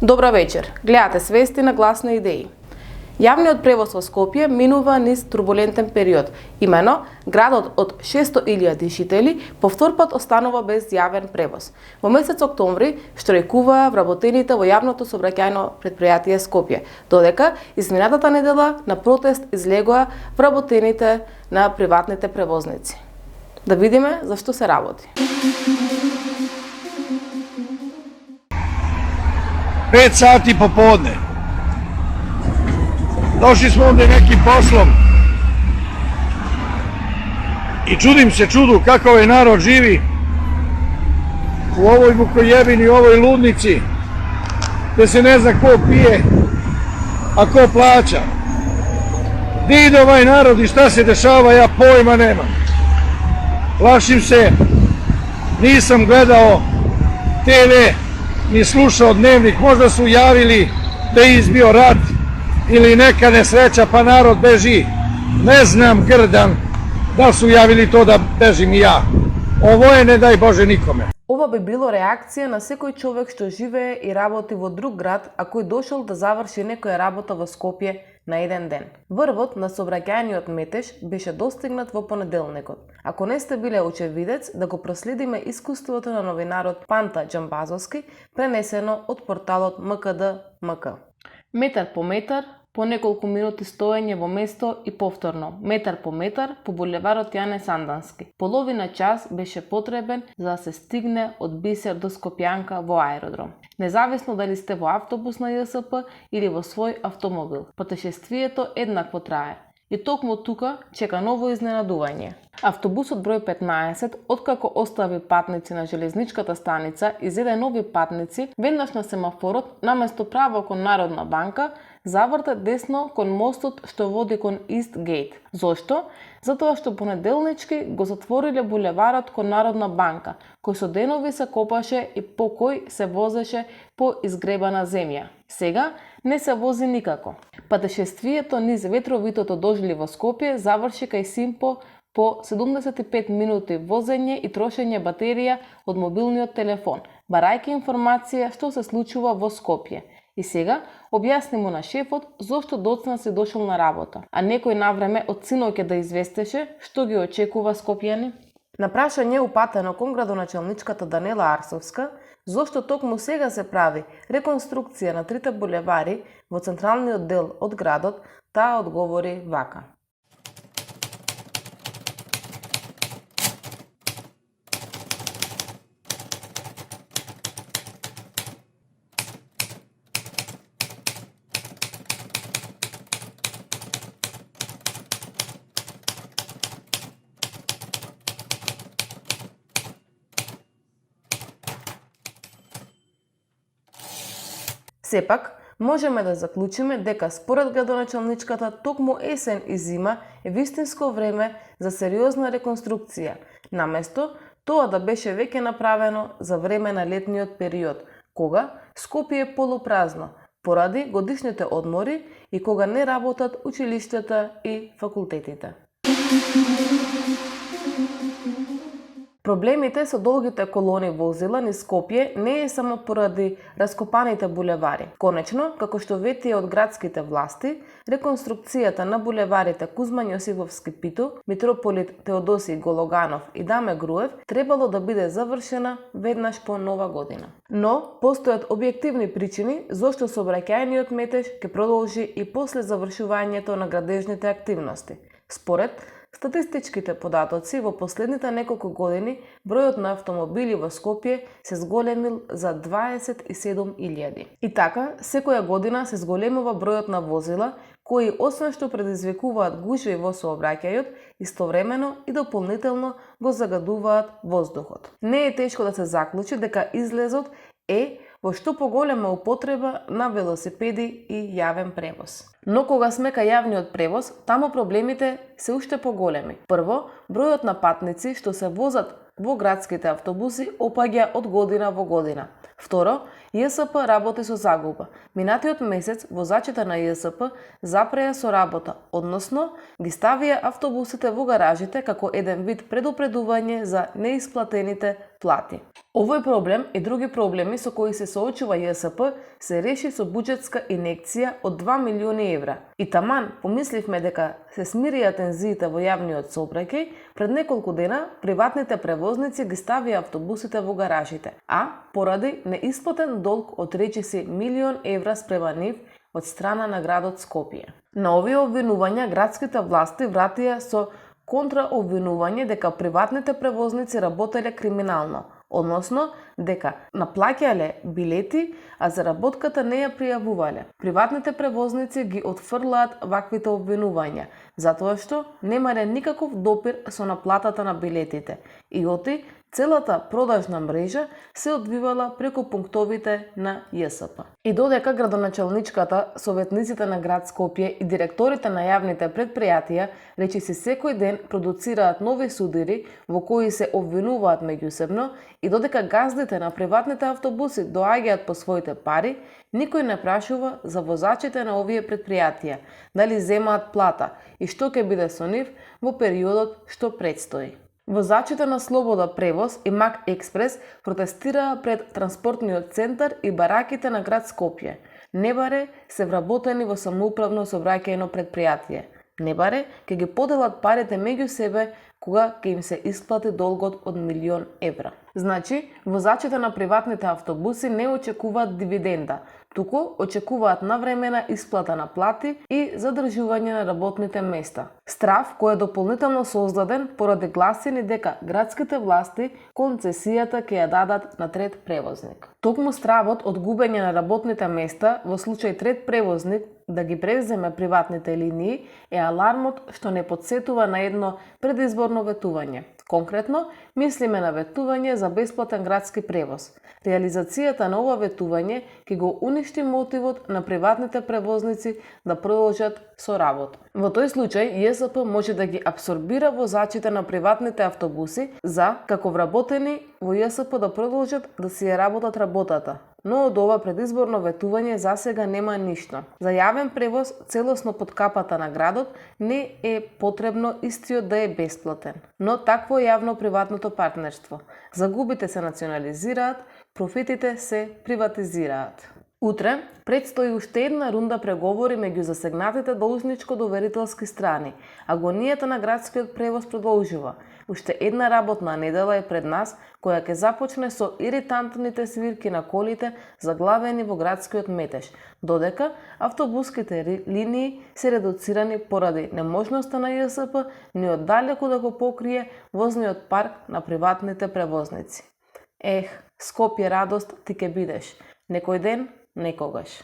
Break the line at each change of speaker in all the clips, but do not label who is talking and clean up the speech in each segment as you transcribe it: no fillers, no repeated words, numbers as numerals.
Добра вечер. Гледате свести на гласни идеи. Јавниот превоз во Скопје минува низ турбулентен период. Имено, градот од 600.000 жители повторпат останува без јавен превоз. Во месец октомври штрајкуваа вработените во јавното сообраќајно претпријатие Скопје, додека изминатата недела на протест излегоа вработените на приватните превозници. Да видиме за што се работи.
5 sati popodne. Došli smo ovdje nekim poslom i čudim se čudu kako ovaj narod živi u ovoj bukojebini, u ovoj ludnici, gdje se ne zna ko pije, a ko plaća. Gdje ide ovaj narod i šta se dešava, ja pojma nemam. Plašim se, nisam gledao TV, ni slušao dnevnik, možda su javili da je izbio rat ili neka nesreća pa narod beži. Ne znam grdan da su javili to da bežim i ja. Ovo je ne daj Bože nikome.
Ова би било реакција на секој човек што живее и работи во друг град, а кој дошол да заврши некоја работа во Скопје на еден ден. Врвот на сообраќајниот метеж беше достигнат во понеделникот. Ако не сте биле очевидец, да го проследиме искуството на новинарот Панта Џамбазовски, пренесено од порталот МКД-МК. Метар по метар, по неколку минути стоење во место и повторно, метар по булеварот Јане Сандански. Половина час беше потребен за да се стигне од Бисер до Скопјанка во аеродром. Независно дали сте во автобус на ЈСП или во свој автомобил, патешествието еднакво трае. И токму тука чека ново изненадување. Автобусот број 15, откако остави патници на железничката станица и зеде нови патници, веднаш на семафорот, наместо право кон Народна банка, заврта десно кон мостот што води кон Ист Гейт. Зошто? Затоа што понеделнички го затвориле булеварот кон Народна банка, кој со денови се копаше и по кој се возеше по изгребана земја. Сега не се вози никако. Патешествието низ ветровитото дожили во Скопје заврши кај Симпо по 75 минути возење и трошење батерија од мобилниот телефон, барајќи информација што се случува во Скопје. И сега објасни му на шефот зошто доцна се дошол на работа, а некој навреме од синоќе да известеше што ги очекува скопјани. На прашање упатено кон градоначалничката Данела Арсовска, зошто токму сега се прави реконструкција на трите булевари во централниот дел од градот, таа одговори вака. Сепак, можеме да заклучиме дека според градоначалничката токму есен и зима е вистинско време за сериозна реконструкција, наместо тоа да беше веќе направено за време на летниот период, кога Скопје е полупразно, поради годишните одмори и кога не работат училиштата и факултетите. Проблемите со долгите колони возила низ Скопје не е само поради раскопаните булевари. Конечно, како што ветија од градските власти, реконструкцијата на булеварите Кузман Јосифовски Питу, Митрополит Теодосиј Гологанов и Даме Груев требало да биде завршена веднаш по Нова година. Но постојат објективни причини зошто сообраќајниот метеж ќе продолжи и после завршувањето на градежните активности. Според статистичките податоци, во последните неколку години бројот на автомобили во Скопје се зголемил за 27.000. И така, секоја година се зголемува бројот на возила, кои освен што предизвикуваат гужви во сообраќајот, истовремено и дополнително го загадуваат воздухот. Не е тешко да се заклучи дека излезот е во што поголема употреба на велосипеди и јавен превоз. Но кога сме кај јавниот превоз, таму проблемите се уште поголеми. Прво, бројот на патници што се возат во градските автобуси опаѓа од година во година. Второ, ЈСП работи со загуба. Минатиот месец возачите на ЈСП запреа со работа, односно ги ставија автобусите во гаражите како еден вид предупредување за неисплатените плати. Овој проблем и други проблеми со кои се соочува ЈСП се реши со буџетска инекција од 2 милиони евра. И таман помисливме дека се смирија тензиите во јавниот сообраќај, пред неколку дена приватните превозници ги ставија автобусите во гаражите, а поради неисплатен долг од речиси 1 милион евра спрема нив од страна на градот Скопје. На овие обвинувања градските власти вратија со контраобвинување дека приватните превозници работеле криминално, односно дека наплаќале билети, а заработката не ја пријавувале. Приватните превозници ги отфрлаат ваквите обвинувања, затоа што немале никаков допир со наплатата на билетите и оти целата продажна мрежа се одвивала преку пунктовите на ЈСП. И додека градоначалничката, советниците на град Скопје и директорите на јавните предпријатија речиси секој ден продуцираат нови судири во кои се обвинуваат меѓусебно и додека газдите на приватните автобуси доаѓаат по своите пари, никој не прашува за возачите на овие предпријатија, дали земаат плата и што ќе биде со нив во периодот што предстои. Возачите на Слобода превоз и Мак Експрес протестираа пред транспортниот центар и бараките на град Скопје. Небаре се вработени во самоуправно сообраќајно предпријатие. Небаре ќе ги поделат парите меѓу себе кога ќе им се исплати долгот од 1 милион евра. Значи, возачите на приватните автобуси не очекуваат дивиденда, туку очекуваат навремена исплата на плати и задржување на работните места. Страв кој е дополнително создаден поради гласини дека градските власти концесијата ќе ја дадат на трет превозник. Токму стравот од губење на работните места во случај трет превозник да ги преземе приватните линии е алармот што не подсетува на едно предизборно ветување. Конкретно, мислиме на ветување за бесплатен градски превоз. Реализацијата на ова ветување ќе го уништи мотивот на приватните превозници да продолжат со работа. Во тој случај, ЈСП може да ги абсорбира возачите на приватните автобуси за, како вработени во ЈСП, да продолжат да си ја работат работата. Но од ова предизборно ветување засега нема ништо. За јавен превоз целосно под капата на градот не е потребно истиот да е бесплатен. Но такво е јавно-приватното партнерство. Загубите се национализираат, профитите се приватизираат. Утре предстои уште една рунда преговори меѓу засегнатите должничко-доверителски страни. Агонијата на градскиот превоз продолжува. Уште една работна недела е пред нас, која ќе започне со иритантните свирки на колите заглавени во градскиот метеж, додека автобуските линии се редуцирани поради неможноста на ЈСП ни оддалеку да го покрие возниот парк на приватните превозници. Скопје радост ти ќе бидеш. Некој ден, некогаш.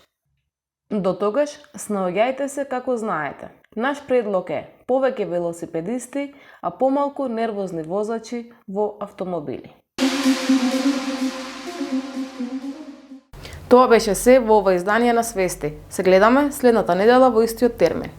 До тогаш, снаоѓајте се како знаете. Наш предлог е повеќе велосипедисти, а помалку нервозни возачи во автомобили. Тоа беше се во ова издание на Свести. Се гледаме следната недела во истиот термин.